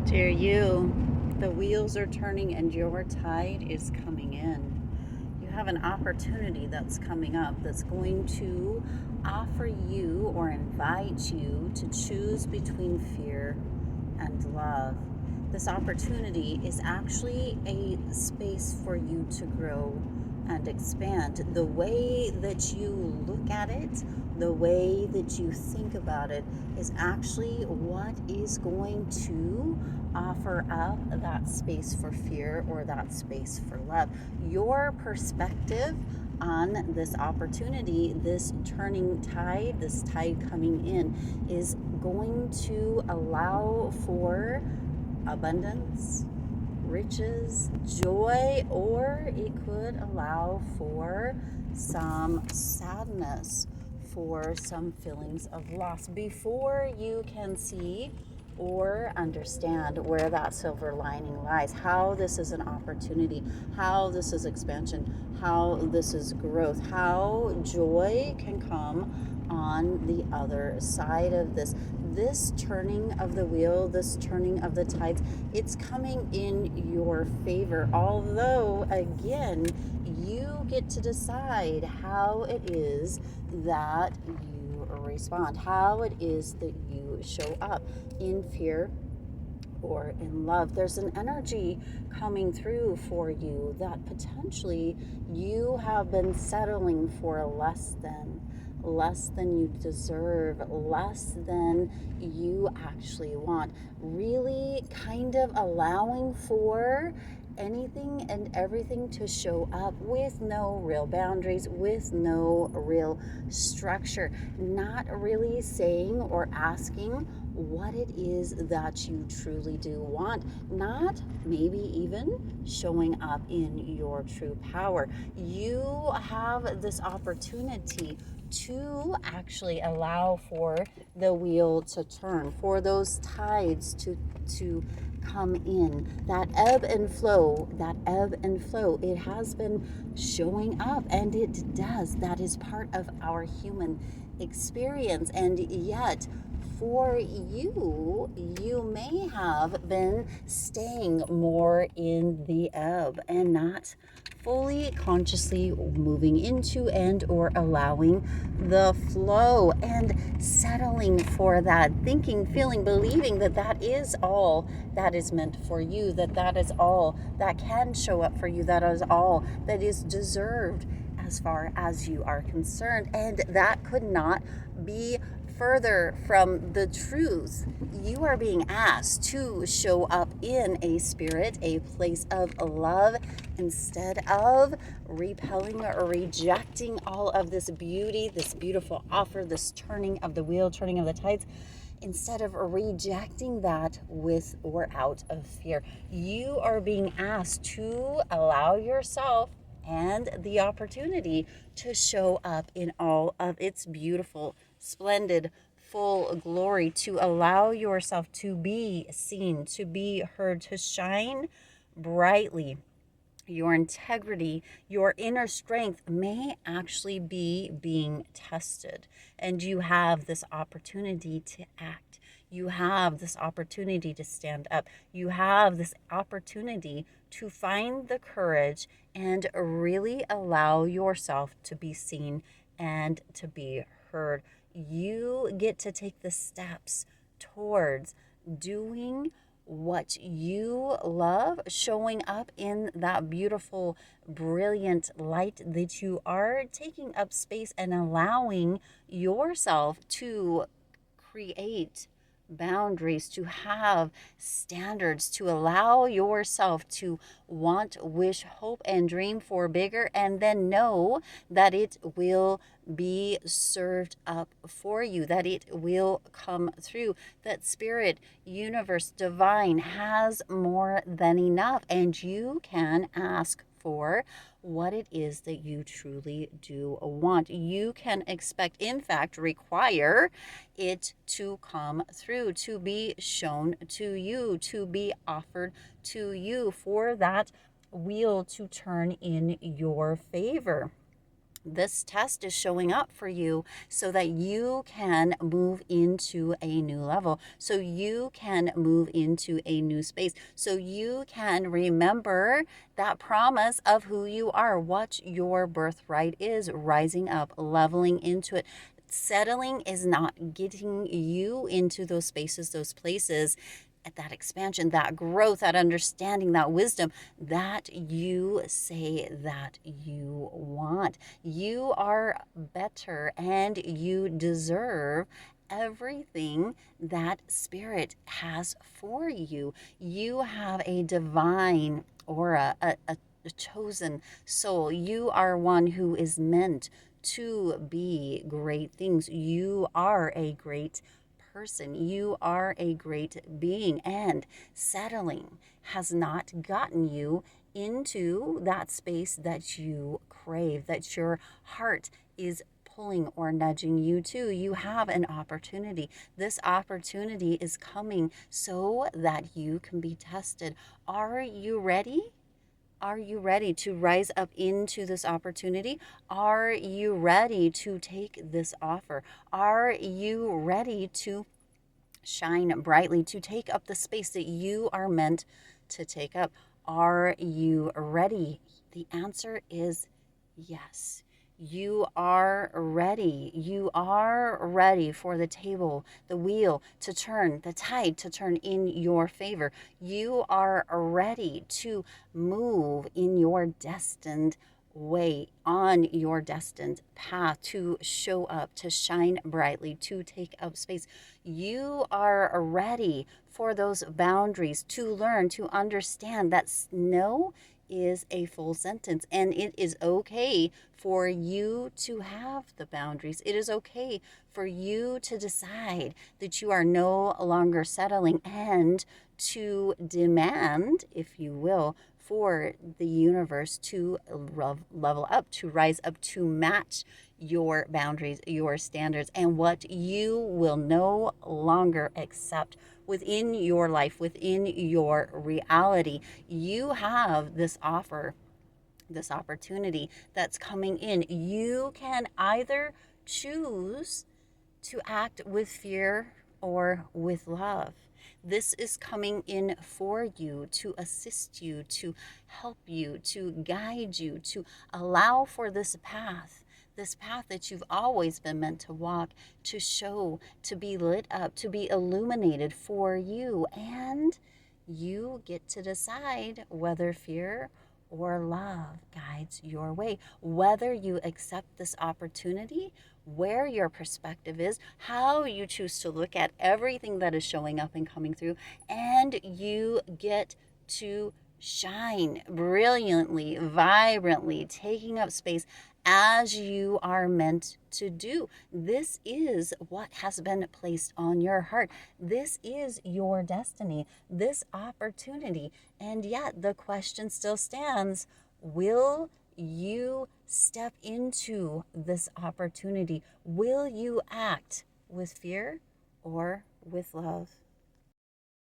Dear you, the wheels are turning and your tide is coming in. You have an opportunity that's coming up that's going to offer you or invite you to choose between fear and love. This opportunity is actually a space for you to grow and expand. The way that you look at it, the way that you think about it, is actually what is going to offer up that space for fear or that space for love. Your perspective on this opportunity, this turning tide, this tide coming in, is going to allow for abundance, riches, joy, or it could allow for some sadness, for some feelings of loss before you can see or understand where that silver lining lies, how this is an opportunity, how this is expansion, how this is growth, how joy can come on the other side of this. This turning of the wheel, this turning of the tides, it's coming in your favor. Although, again, you get to decide how it is that you respond, how it is that you show up in fear or in love. There's an energy coming through for you that potentially you have been settling for less than you deserve, less than you actually want. Really kind of allowing for anything and everything to show up with no real boundaries, with no real structure, not really saying or asking what it is that you truly do want, not maybe even showing up in your true power. You have this opportunity to actually allow for the wheel to turn, for those tides to come in, that ebb and flow, it has been showing up, and it does. That is part of our human experience. And yet for you, you may have been staying more in the ebb and not fully consciously moving into and or allowing the flow and settling for that, thinking, feeling, believing that that is all that is meant for you, that is all that can show up for you, that is all that is deserved as far as you are concerned. And that could not be further from the truth. You are being asked to show up in a spirit, a place of love, instead of repelling or rejecting all of this beauty, this beautiful offer, this turning of the wheel, turning of the tides. Instead of rejecting that with or out of fear, you are being asked to allow yourself and the opportunity to show up in all of its beautiful, splendid, full glory, to allow yourself to be seen, to be heard, to shine brightly. Your integrity, your inner strength may actually be being tested, and you have this opportunity to act. You have this opportunity to stand up. You have this opportunity to find the courage and really allow yourself to be seen and to be heard. You get to take the steps towards doing what you love, showing up in that beautiful, brilliant light that you are, taking up space and allowing yourself to create boundaries, to have standards, to allow yourself to want, wish, hope, and dream for bigger, and then know that it will be served up for you, that it will come through, that spirit, universe, divine has more than enough, and you can ask for what it is that you truly do want. You can expect, in fact, require it to come through, to be shown to you, to be offered to you, for that wheel to turn in your favor. This test is showing up for you so that you can move into a new level, so you can move into a new space, so you can remember that promise of who you are, what your birthright is, rising up, leveling into it. Settling is not getting you into those spaces, those places, at that expansion, that growth, that understanding, that wisdom that you say that you want. You are better and you deserve everything that Spirit has for you. You have a divine aura, a chosen soul. You are one who is meant to be great things. You are a great person. You are a great being, and settling has not gotten you into that space that you crave, that your heart is pulling or nudging you to. You have an opportunity. This opportunity is coming so that you can be tested. Are you ready? Are you ready to rise up into this opportunity? Are you ready to take this offer? Are you ready to shine brightly, to take up the space that you are meant to take up? Are you ready? The answer is yes. You are ready. You are ready for the table, the wheel to turn, the tide to turn in your favor. You are ready to move in your destined way, on your destined path, to show up, to shine brightly, to take up space. You are ready for those boundaries, to learn, to understand that no is a full sentence, and it is okay for you to have the boundaries. It is okay for you to decide that you are no longer settling, and to demand, if you will, for the universe to level up, to rise up, to match your boundaries, your standards, and what you will no longer accept within your life, within your reality. You have this offer, this opportunity that's coming in. You can either choose to act with fear or with love. This is coming in for you, to assist you, to help you, to guide you, to allow for this path that you've always been meant to walk, to show, to be lit up, to be illuminated for you. And you get to decide whether fear or love guides your way, whether you accept this opportunity, where your perspective is, how you choose to look at everything that is showing up and coming through, and you get to shine brilliantly, vibrantly, taking up space as you are meant to do. This is what has been placed on your heart. This is your destiny, this opportunity. And yet the question still stands: will you step into this opportunity? Will you act with fear or with love?